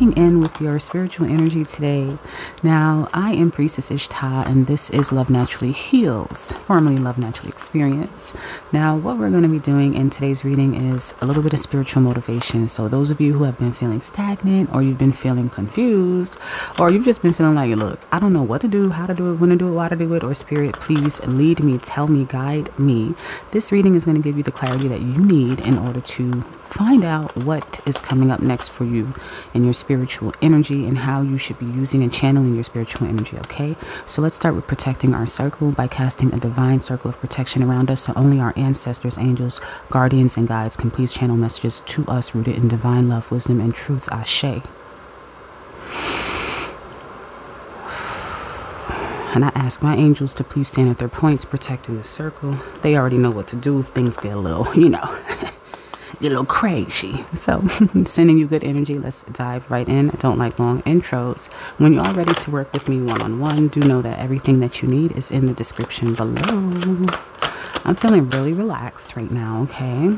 checking in with your spiritual energy today. Now, I am Priestess Ishta, and this is Love Naturally Heals, formerly Love Naturally Experience. Now, what we're going to be doing in today's reading is a little bit of spiritual motivation. So those of you who have been feeling stagnant, or you've been feeling confused, or you've just been feeling like, look, I don't know what to do, how to do it, when to do it, why to do it, or Spirit, please lead me, tell me, guide me. This reading is going to give you the clarity that you need in order to find out what is coming up next for you in your spiritual energy and how you should be using and channeling your spiritual energy. Okay, so let's start with protecting our circle by casting a divine circle of protection around us, so only our ancestors, angels, guardians, and guides can please channel messages to us rooted in divine love, wisdom, and truth. Ashe. And I ask my angels to please stand at their points protecting the circle. They already know what to do if things get a little, a little crazy. So sending you good energy. Let's dive right in. I don't like long intros. When you are ready to work with me one-on-one, do know that everything that you need is in the description below. I'm feeling really relaxed right now. Okay,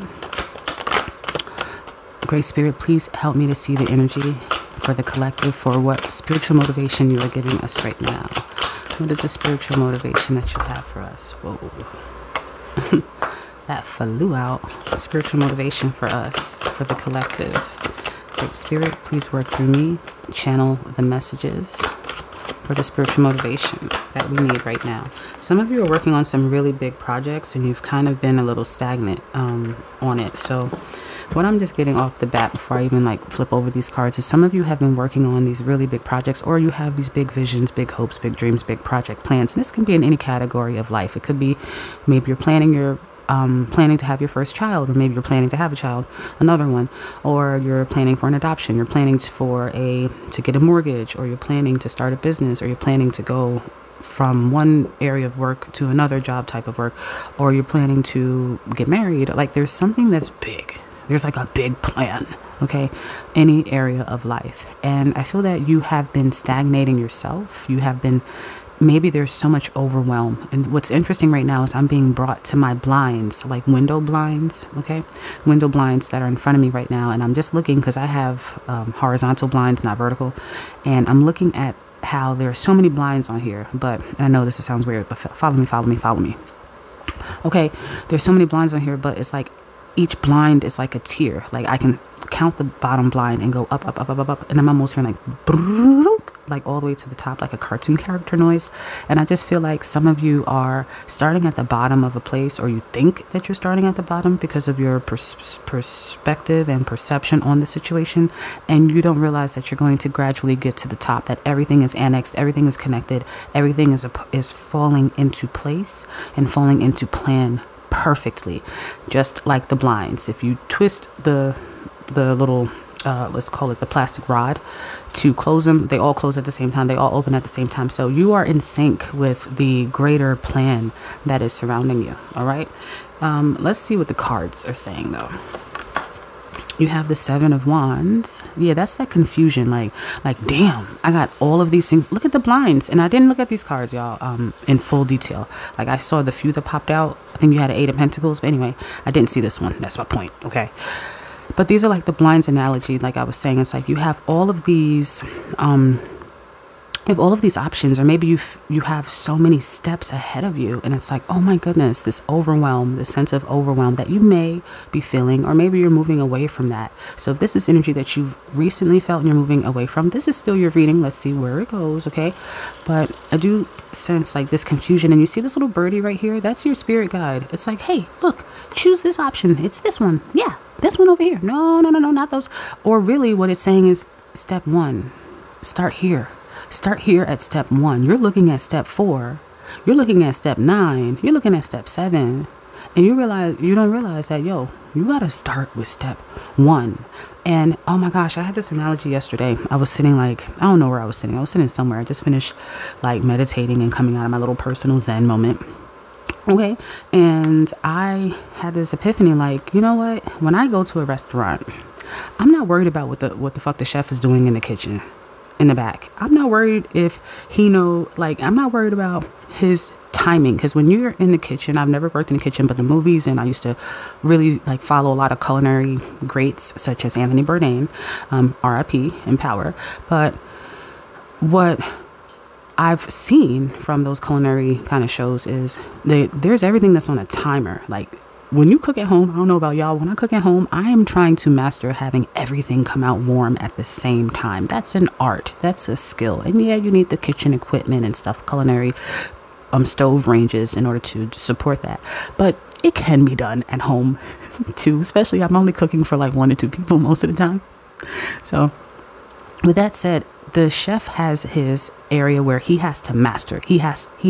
Great Spirit, please help me to see the energy for the collective, for what spiritual motivation you are giving us right now. What is the spiritual motivation that you have for us? Whoa. That flew out. Spiritual motivation for us, for the collective. Great Spirit, please work through me. Channel the messages for the spiritual motivation that we need right now. Some of you are working on some really big projects and you've kind of been a little stagnant on it. So what I'm just getting off the bat before I even flip over these cards is some of you have been working on these really big projects, or you have these big visions, big hopes, big dreams, big project plans. And this can be in any category of life. It could be maybe you're planning to have your first child, or maybe you're planning to have a child, another one, or you're planning for an adoption, you're planning to get a mortgage, or you're planning to start a business, or you're planning to go from one area of work to another job type of work, or you're planning to get married. Like there's something that's big. There's like a big plan, okay? Any area of life. And I feel that you have been stagnating yourself. Maybe there's so much overwhelm. And what's interesting right now is I'm being brought to my blinds, like window blinds, okay? Window blinds that are in front of me right now. And I'm just looking because I have horizontal blinds, not vertical. And I'm looking at how there are so many blinds on here. But I know this sounds weird, but follow me. Okay, there's so many blinds on here, but it's like each blind is like a tier. Like I can count the bottom blind and go up, and I'm almost hearing like all the way to the top, like a cartoon character noise. And I just feel like some of you are starting at the bottom of a place, or you think that you're starting at the bottom because of your perspective and perception on the situation, and you don't realize that you're going to gradually get to the top, that everything is annexed, everything is connected, everything is falling into place and falling into plan perfectly, just like the blinds. If you twist the little let's call it the plastic rod to close them, they all close at the same time, they all open at the same time. So you are in sync with the greater plan that is surrounding you. All right, let's see what the cards are saying though. You have the Seven of Wands. Yeah, that's that confusion. Like, damn, I got all of these things. Look at the blinds. And I didn't look at these cards, y'all, in full detail. Like, I saw the few that popped out. I think you had an Eight of Pentacles. But anyway, I didn't see this one. That's my point. Okay. But these are like the blinds analogy. Like I was saying, it's like you have all of these, options, or maybe you have so many steps ahead of you, and it's like, oh my goodness, this overwhelm, this sense of overwhelm that you may be feeling, or maybe you're moving away from that. So if this is energy that you've recently felt and you're moving away from, this is still your reading. Let's see where it goes, okay? But I do sense like this confusion, and you see this little birdie right here? That's your spirit guide. It's like, hey, look, choose this option. It's this one. Yeah, this one over here. No, not those. Or really what it's saying is step one, start here. Start here at step 1. You're looking at step 4. You're looking at step 9. You're looking at step 7. And you don't realize that, you got to start with step 1. And oh my gosh, I had this analogy yesterday. I was sitting I don't know where I was sitting. I was sitting somewhere. I just finished meditating and coming out of my little personal Zen moment. Okay. And I had this epiphany, you know what? When I go to a restaurant, I'm not worried about what the fuck the chef is doing in the kitchen. In the back. I'm not worried if I'm not worried about his timing, because when you're in the kitchen, I've never worked in the kitchen, but the movies, and I used to really like follow a lot of culinary greats such as Anthony Bourdain, RIP in power. But what I've seen from those culinary kind of shows is there's everything that's on a timer. Like when you cook at home, I don't know about y'all, when I cook at home, I am trying to master having everything come out warm at the same time. That's an art. That's a skill. And yeah, you need the kitchen equipment and stuff, culinary stove ranges in order to support that. But it can be done at home too, especially I'm only cooking for like 1 or 2 people most of the time. So with that said, the chef has his area where he has to master. He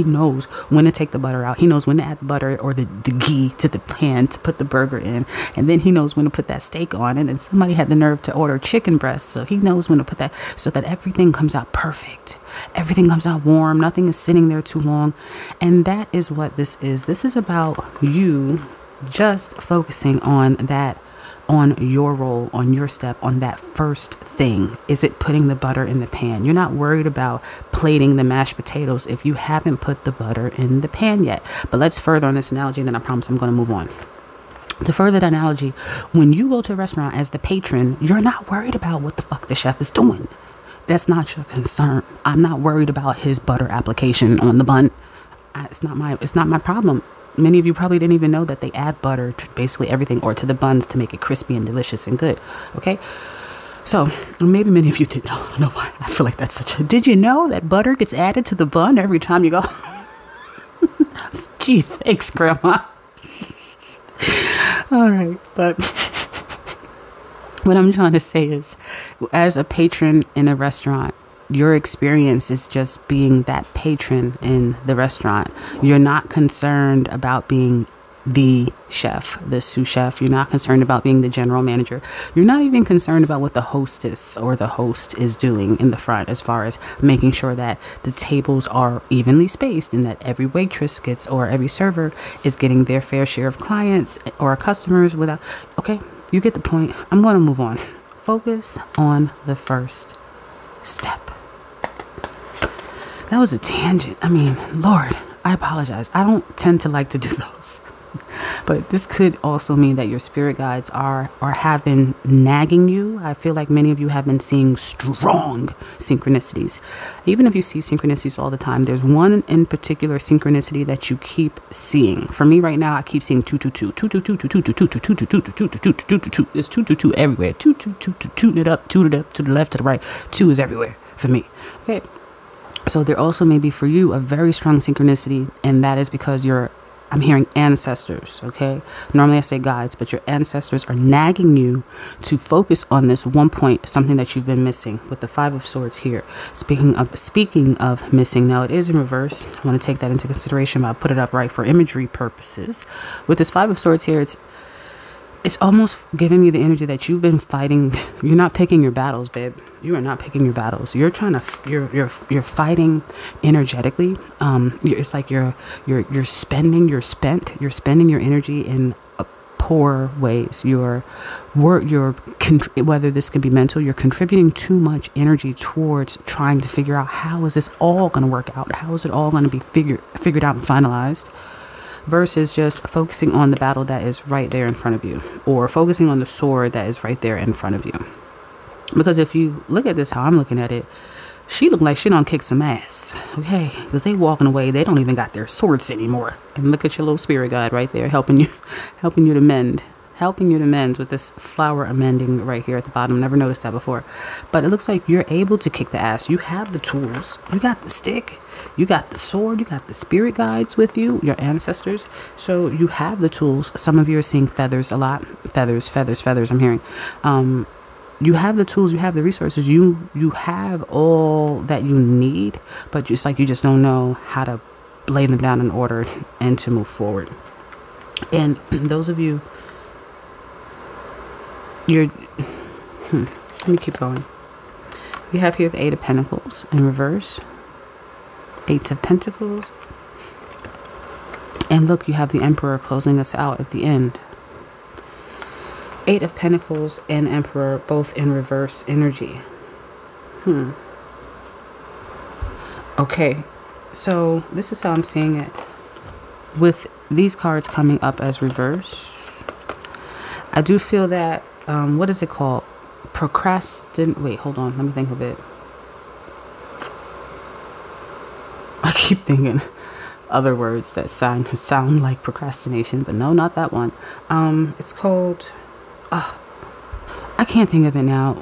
knows when to take the butter out. He knows when to add the butter or the ghee to the pan to put the burger in. And then he knows when to put that steak on. And then somebody had the nerve to order chicken breast. So he knows when to put that so that everything comes out perfect. Everything comes out warm. Nothing is sitting there too long. And that is what this is. This is about you just focusing on that, on your role, on your step, on that first thing. Is it putting the butter in the pan? You're not worried about plating the mashed potatoes if you haven't put the butter in the pan yet. But let's further on this analogy, and then I promise I'm going to move on. To further the analogy, when you go to a restaurant as the patron, you're not worried about what the fuck the chef is doing. That's not your concern. I'm not worried about his butter application on the bun. It's not my problem. Many of you probably didn't even know that they add butter to basically everything, or to the buns to make it crispy and delicious and good. Okay. So maybe many of you didn't know. I don't know why. I feel like that's such a, did you know that butter gets added to the bun every time you go? Gee, thanks, Grandma. All right. But what I'm trying to say is, as a patron in a restaurant, your experience is just being that patron in the restaurant. You're not concerned about being the chef, the sous chef. You're not concerned about being the general manager. You're not even concerned about what the hostess or the host is doing in the front, as far as making sure that the tables are evenly spaced and that every waitress gets, or every server is getting their fair share of clients or customers without. Okay, you get the point. I'm going to move on. Focus on the first step. That was a tangent. I mean, Lord, I apologize. I don't tend to like to do those. But this could also mean that your spirit guides are or have been nagging you. I feel like many of you have been seeing strong synchronicities. Even if you see synchronicities all the time, there's one in particular synchronicity that you keep seeing. For me right now, I keep seeing 222, 222, 222, 222, 222, 222. There's 222 everywhere. 222, tooting it up to the left, to the right. 2 is everywhere for me. Okay. So there also may be for you a very strong synchronicity, and that is because I'm hearing ancestors, okay? Normally I say guides, but your ancestors are nagging you to focus on this one point, something that you've been missing, with the 5 of Swords here. Speaking of missing, now it is in reverse. I want to take that into consideration, but I'll put it up right for imagery purposes. With this 5 of Swords here, it's almost giving me the energy that you've been fighting. You're not picking your battles, babe. You are not picking your battles. You're trying to, you're fighting energetically. It's like you're spending your energy in poor ways. Whether this can be mental, you're contributing too much energy towards trying to figure out, how is this all going to work out? How is it all going to be figured out and finalized? Versus just focusing on the battle that is right there in front of you, or focusing on the sword that is right there in front of you. Because if you look at this, how I'm looking at it, she looked like she done kick some ass, okay? Because they walking away, they don't even got their swords anymore. And look at your little spirit guide right there, helping you to mend. Helping you to mend with this flower amending right here at the bottom. Never noticed that before. But it looks like you're able to kick the ass. You have the tools. You got the stick. You got the sword. You got the spirit guides with you, your ancestors. So you have the tools. Some of you are seeing feathers a lot. Feathers, I'm hearing. You have the tools. You have the resources. You have all that you need. But just like you just don't know how to lay them down in order and to move forward. And those of you, let me keep going. We have here the 8 of Pentacles in reverse, 8 of Pentacles, and look, you have the Emperor closing us out at the end. 8 of Pentacles and Emperor both in reverse energy. Okay, so this is how I'm seeing it. with these cards coming up as reverse, I do feel that, what is it called? Wait, hold on. Let me think of it. I keep thinking other words that sound like procrastination, but no, not that one. It's called, I can't think of it now.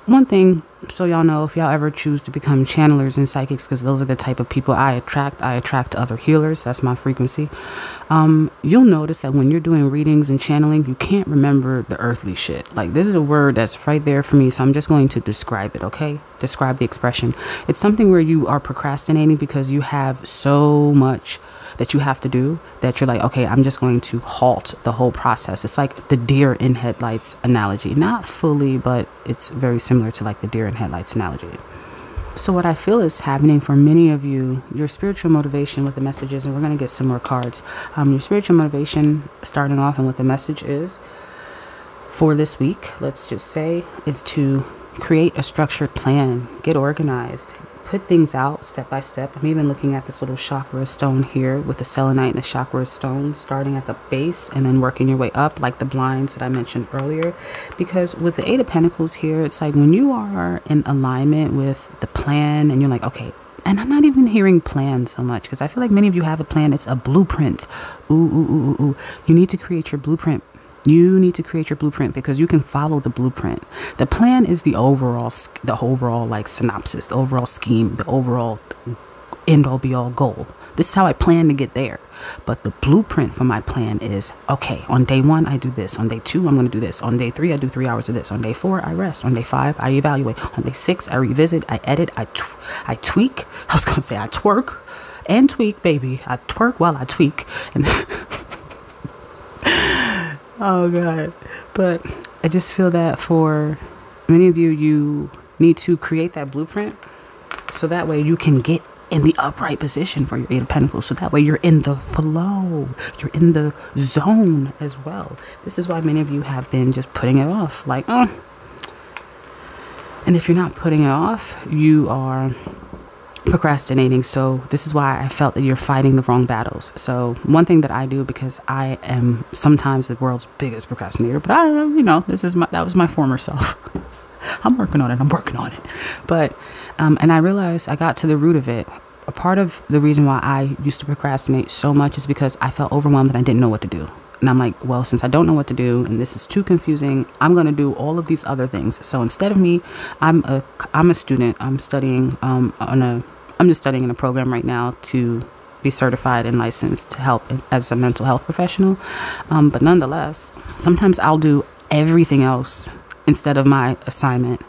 One thing, so y'all know, if y'all ever choose to become channelers and psychics, because those are the type of people I attract other healers. That's my frequency. You'll notice that when you're doing readings and channeling, you can't remember the earthly shit. Like, this is a word that's right there for me, so I'm just going to describe it, okay? Describe the expression. It's something where you are procrastinating because you have so much that you have to do that you're like, okay, I'm just going to halt the whole process. It's like the deer in headlights analogy. Not fully, but it's very similar to like the deer in headlights analogy. So what I feel is happening for many of you, your spiritual motivation with the messages, and we're going to get some more cards. Your spiritual motivation, starting off and what the message is for this week, let's just say, is to create a structured plan, get organized, put things out step by step. I'm even looking at this little chakra stone here with the selenite and the chakra stone, starting at the base and then working your way up, like the blinds that I mentioned earlier. Because with the Eight of Pentacles here, it's like when you are in alignment with the plan and you're like, okay, and I'm not even hearing plan so much because I feel like many of you have a plan. It's a blueprint. Ooh. You need to create your blueprint. You need to create your blueprint because you can follow the blueprint. The plan is the overall like synopsis, the overall scheme, the overall end all be all goal. This is how I plan to get there. But the blueprint for my plan is, okay, on day 1, I do this. On day 2, I'm going to do this. On day 3, I do 3 hours of this. On day 4, I rest. On day 5, I evaluate. On day 6, I revisit, I edit, I tweak. I was going to say I twerk and tweak, baby. I twerk while I tweak. And oh God. But I just feel that for many of you, you need to create that blueprint so that way you can get in the upright position for your Eight of Pentacles. So that way you're in the flow, you're in the zone as well. This is why many of you have been just putting it off, like, And if you're not putting it off, you are procrastinating. So this is why I felt that you're fighting the wrong battles. So one thing that I do, because I am sometimes the world's biggest procrastinator, but that was my former self. I'm working on it. But and I realized I got to the root of it. A part of the reason why I used to procrastinate so much is because I felt overwhelmed and I didn't know what to do. And I'm like, well, since I don't know what to do and this is too confusing, I'm going to do all of these other things. So instead of me, I'm a student. I'm studying I'm just studying in a program right now to be certified and licensed to help as a mental health professional. But nonetheless, sometimes I'll do everything else instead of my assignment.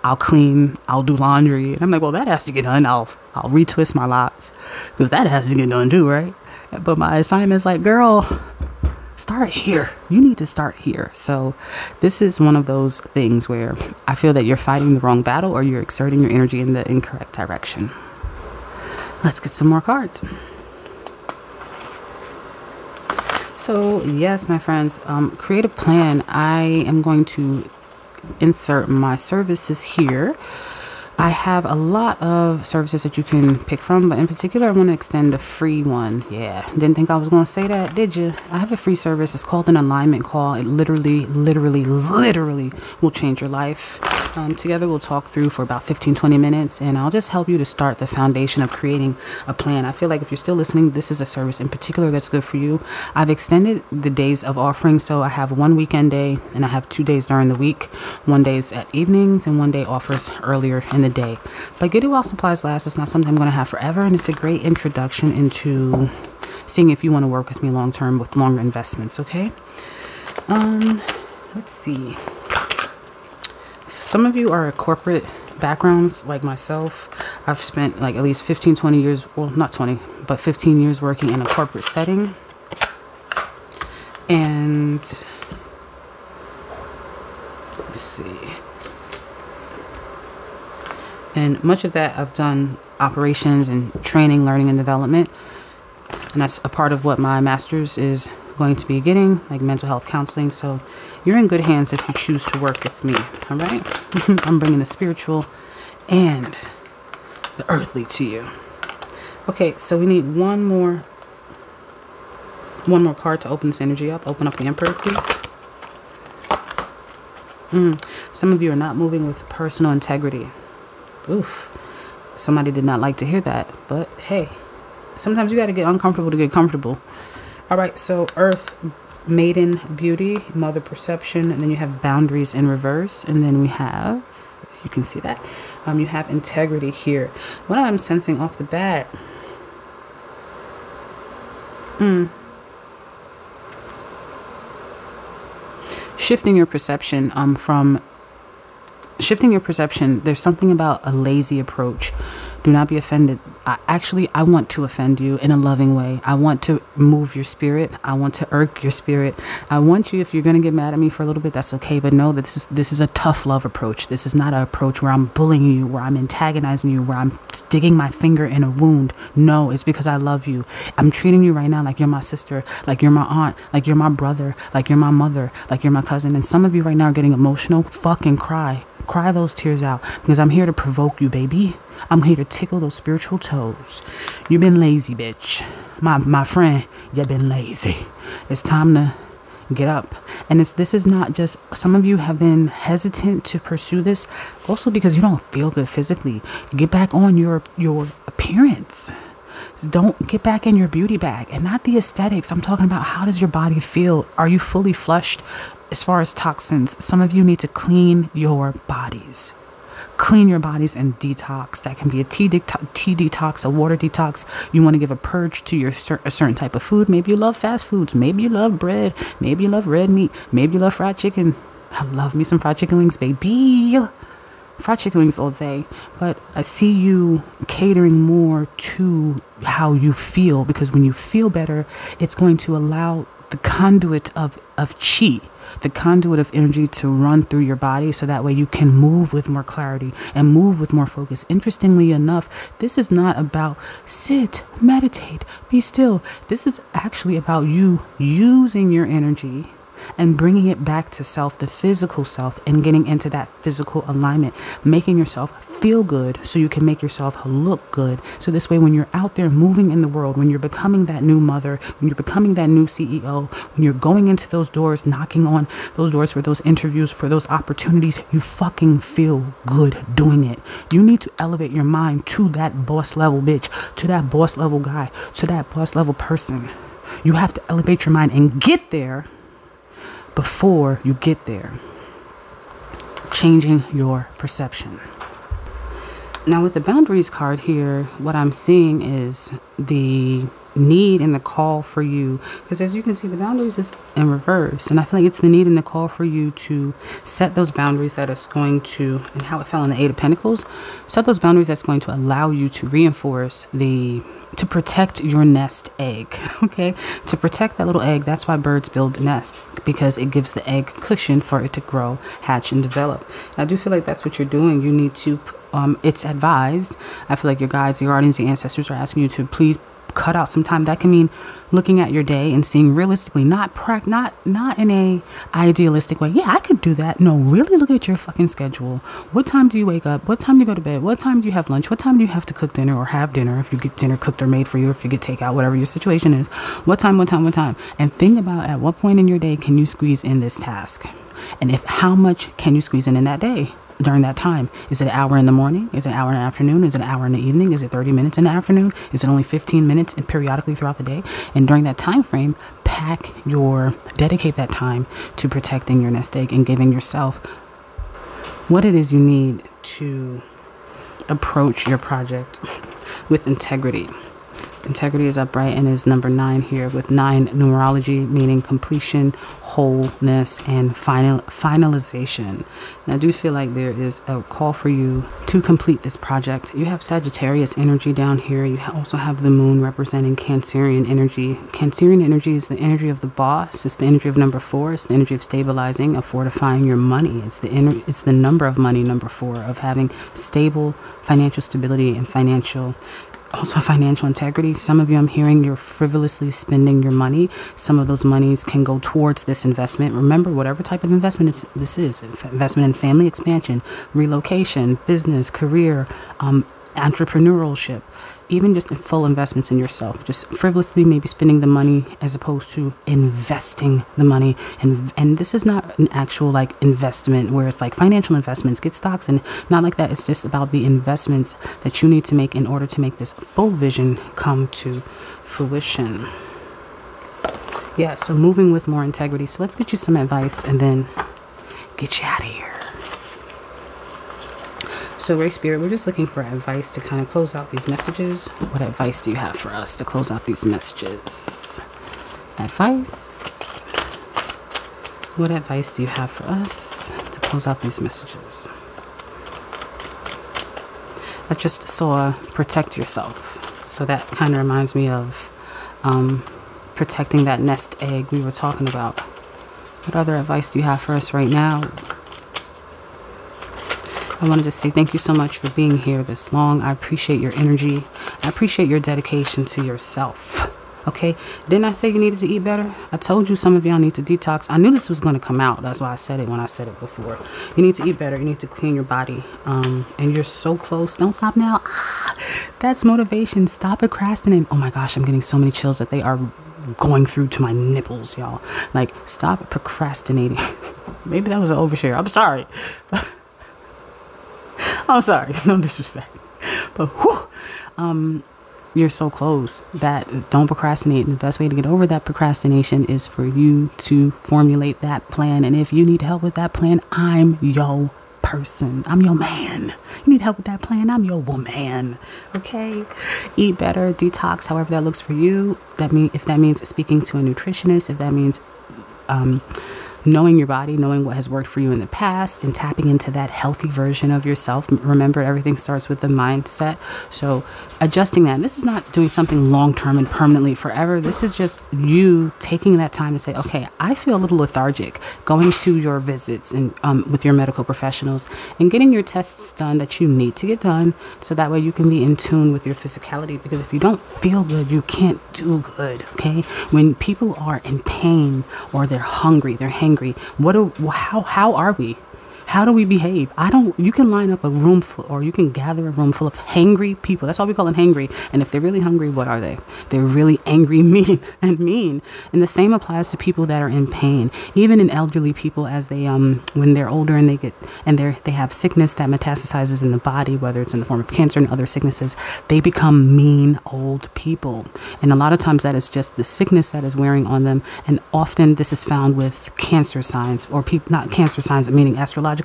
I'll clean, I'll do laundry. And I'm like, well, that has to get done. I'll retwist my locks because that has to get done too, right? But my assignment's like, girl, start here. You need to start here. So this is one of those things where I feel that you're fighting the wrong battle or you're exerting your energy in the incorrect direction. Let's get some more cards. So yes, my friends, create a plan. I am going to insert my services here. I have a lot of services that you can pick from, but in particular, I want to extend the free one. Yeah, didn't think I was going to say that, did you? I have a free service. It's called an alignment call. It literally will change your life. Together, we'll talk through for about 15-20 minutes, and I'll just help you to start the foundation of creating a plan. I feel like if you're still listening, this is a service in particular that's good for you. I've extended the days of offering, so I have 1 weekend day, and I have 2 days during the week. 1 day is at evenings, and 1 day offers earlier in the day. But get it while supplies last. It's not something I'm going to have forever, and it's a great introduction into seeing if you want to work with me long term with longer investments. Okay. Let's see. Some of you are corporate backgrounds like myself. I've spent like at least 15-20 years, well, not 20, but 15 years working in a corporate setting. And let's see. And much of that I've done operations and training, learning and development. And that's a part of what my master's is going to be getting, like mental health counseling. So you're in good hands if you choose to work with me. All right. I'm bringing the spiritual and the earthly to you. Okay. So we need one more. One more card to open this energy up. Open up the Emperor, please. Some of you are not moving with personal integrity. Oof. Somebody did not like to hear that. But hey, sometimes you got to get uncomfortable to get comfortable. All right, so Earth, Maiden, Beauty, Mother, Perception, and then you have Boundaries in reverse. And then we have, you can see that, you have Integrity here. What I'm sensing off the bat, shifting your perception there's something about a lazy approach. Do not be offended. I want to offend you in a loving way. I want to move your spirit. I want to irk your spirit. I want you, if you're going to get mad at me for a little bit, that's okay. But know that this is a tough love approach. This is not an approach where I'm bullying you, where I'm antagonizing you, where I'm sticking my finger in a wound. No, it's because I love you. I'm treating you right now like you're my sister, like you're my aunt, like you're my brother, like you're my mother, like you're my cousin. And some of you right now are getting emotional. Fucking cry. Cry those tears out, because I'm here to provoke you, baby. I'm here to tickle those spiritual toes. You've been lazy, bitch. My friend, you've been lazy. It's time to get up. And this is not just, some of you have been hesitant to pursue this also because you don't feel good physically. Get back on your appearance. Don't get back in your beauty bag, and not the aesthetics. I'm talking about, how does your body feel? Are you fully flushed as far as toxins? Some of you need to clean your bodies. Clean your bodies and detox. That can be a tea detox, a water detox. You want to give a purge to a certain type of food. Maybe you love fast foods. Maybe you love bread. Maybe you love red meat. Maybe you love fried chicken. I love me some fried chicken wings, baby. Fried chicken wings all day. But I see you catering more to how you feel, because when you feel better, it's going to allow the conduit of chi, the conduit of energy, to run through your body, so that way you can move with more clarity and move with more focus. Interestingly enough, this is not about sit, meditate, be still. This is actually about you using your energy and bringing it back to self, the physical self, and getting into that physical alignment, making yourself feel good so you can make yourself look good. So this way, when you're out there moving in the world, when you're becoming that new mother, when you're becoming that new CEO, when you're going into those doors, knocking on those doors for those interviews, for those opportunities, you fucking feel good doing it. You need to elevate your mind to that boss level bitch, to that boss level guy, to that boss level person. You have to elevate your mind and get there before you get there. Changing your perception. Now with the Boundaries card here, what I'm seeing is the need and the call for you, because as you can see, the boundaries is in reverse, and I feel like it's the need and the call for you to set those boundaries that is going to, and how it fell in the Eight of Pentacles, set those boundaries that's going to allow you to reinforce to protect your nest egg. Okay, to protect that little egg. That's why birds build nest, because it gives the egg cushion for it to grow, hatch, and develop. And I do feel like that's what you're doing. You need to it's advised. I feel like your guides, your guardians, your ancestors are asking you to please cut out some time. That can mean looking at your day and seeing realistically, not in a idealistic way. Yeah, I could do that. No, really look at your fucking schedule. What time do you wake up? What time do you go to bed? What time do you have lunch? What time do you have to cook dinner or have dinner? If you get dinner cooked or made for you, if you get takeout, whatever your situation is. What time? And think about at what point in your day can you squeeze in this task? And how much can you squeeze in that day? During that time, is it an hour in the morning? Is it an hour in the afternoon? Is it an hour in the evening? Is it 30 minutes in the afternoon? Is it only 15 minutes and periodically throughout the day? And during that time frame, dedicate that time to protecting your nest egg and giving yourself what it is you need to approach your project with integrity. Integrity is upright and is number 9 here, with 9 numerology, meaning completion, wholeness, and finalization. And I do feel like there is a call for you to complete this project. You have Sagittarius energy down here. You also have the moon representing Cancerian energy. Cancerian energy is the energy of the boss. It's the energy of number 4. It's the energy of stabilizing, of fortifying your money. It's the number of money, number 4, of having stable financial stability and financial integrity. Some of you, I'm hearing, you're frivolously spending your money. Some of those monies can go towards this investment. Remember, whatever type of investment this is, investment in family expansion, relocation, business, career, entrepreneurship, even just in full investments in yourself, just frivolously maybe spending the money as opposed to investing the money. And this is not an actual like investment where it's like financial investments, get stocks, and not like that. It's just about the investments that you need to make in order to make this full vision come to fruition. Yeah, so moving with more integrity. So let's get you some advice and then get you out of here. So Race Spirit, we're just looking for advice to kind of close out these messages. What advice do you have for us to close out these messages? Advice. What advice do you have for us to close out these messages? I just saw protect yourself. So that kind of reminds me of protecting that nest egg we were talking about. What other advice do you have for us right now? I wanted to say thank you so much for being here this long. I appreciate your energy. I appreciate your dedication to yourself. Okay? Didn't I say you needed to eat better? I told you some of y'all need to detox. I knew this was going to come out. That's why I said it when I said it before. You need to eat better. You need to clean your body. And you're so close. Don't stop now. That's motivation. Stop procrastinating. Oh my gosh, I'm getting so many chills that they are going through to my nipples, y'all. Like, stop procrastinating. Maybe that was an overshare. I'm sorry. I'm sorry, no disrespect, but whew, you're so close. That don't procrastinate. And the best way to get over that procrastination is for you to formulate that plan. And if you need help with that plan, I'm your person. I'm your man. You need help with that plan, I'm your woman. Okay? Eat better, detox, however that looks for you. If that means speaking to a nutritionist, if that means knowing your body, knowing what has worked for you in the past, and tapping into that healthy version of yourself. Remember, everything starts with the mindset. So adjusting that. This is not doing something long-term and permanently forever. This is just you taking that time to say, okay, I feel a little lethargic. Going to your visits and with your medical professionals and getting your tests done that you need to get done, so that way you can be in tune with your physicality. Because if you don't feel good, you can't do good. Okay? When people are in pain or they're hungry, they're hangry, how are we? How do we behave? You can line up a room full, or you can gather a room full of hangry people. That's why we call them hangry. And if they're really hungry, what are they? They're really angry, mean. And the same applies to people that are in pain. Even in elderly people, as they when they're older and they have sickness that metastasizes in the body, whether it's in the form of cancer and other sicknesses, they become mean old people. And a lot of times that is just the sickness that is wearing on them. And often this is found with cancer signs, or not cancer signs, meaning astrological.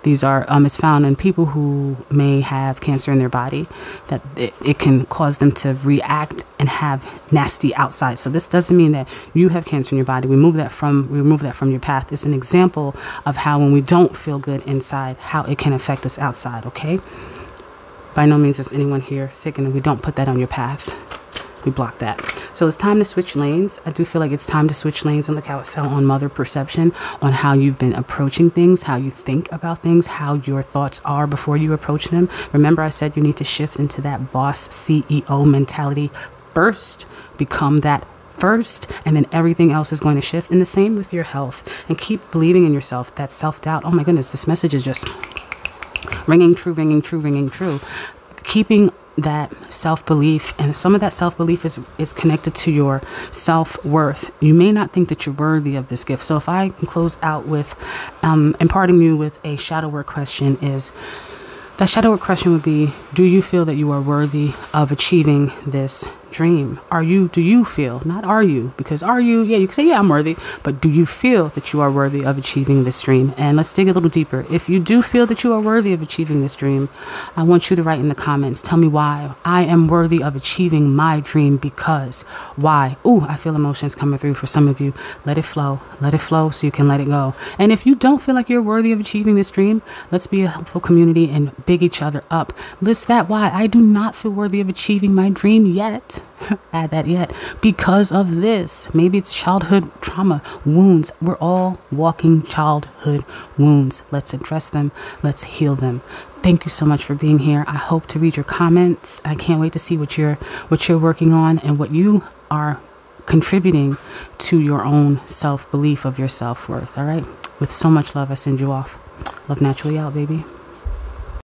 These are it's found in people who may have cancer in their body, that it can cause them to react and have nasty outside. So this doesn't mean that you have cancer in your body. We remove that from your path. It's an example of how when we don't feel good inside, how it can affect us outside. Okay, by no means is anyone here sick, and we don't put that on your path. We block that. So it's time to switch lanes. I do feel like it's time to switch lanes, and look how it fell on Mother Perception, on how you've been approaching things, how you think about things, how your thoughts are before you approach them. Remember, I said you need to shift into that boss CEO mentality first. Become that first, and then everything else is going to shift. And the same with your health. And keep believing in yourself. That self-doubt. Oh my goodness, this message is just ringing true, ringing true, ringing true. Keeping that self-belief, and some of that self-belief is connected to your self-worth. You may not think that you're worthy of this gift. So if I can close out with imparting you with a shadow work question, is that shadow work question would be, do you feel that you are worthy of achieving this dream? Do you feel, not are you, because are you, yeah, you can say, yeah, I'm worthy, but do you feel that you are worthy of achieving this dream? And let's dig a little deeper. If you do feel that you are worthy of achieving this dream, I want you to write in the comments, tell me why. I am worthy of achieving my dream because why? Ooh, I feel emotions coming through for some of you. Let it flow so you can let it go. And if you don't feel like you're worthy of achieving this dream, let's be a helpful community and big each other up. List that why. I do not feel worthy of achieving my dream yet. Add that yet, because of this. Maybe it's childhood trauma, wounds. We're all walking childhood wounds. Let's address them. Let's heal them. Thank you so much for being here. I hope to read your comments. I can't wait to see what you're working on and what you are contributing to your own self-belief of your self-worth. All right. With so much love, I send you off. Love naturally out, baby.